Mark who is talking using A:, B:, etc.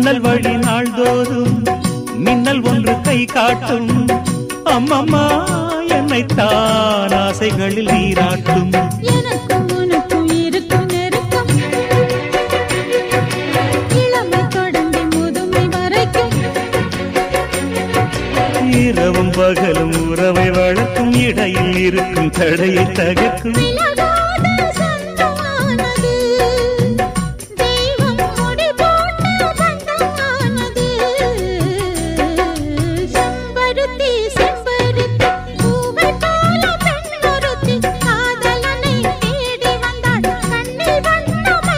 A: ஜன்னல் வழி நாள்தோறும் மின்னல் ஒன்று கை காட்டும். அம்மம்மா என்னைத்தான் ஆசைகளில் நீராட்டும்.
B: எனக்கும் உனக்கும் இருக்கும் நெருக்கம் இளமை தொடங்கி முதுமை வரைக்கும்.
A: இரவும் பகலும் உறவை வளர்க்கும், இடையில் இருக்கும் தடையை தகர்க்கும்.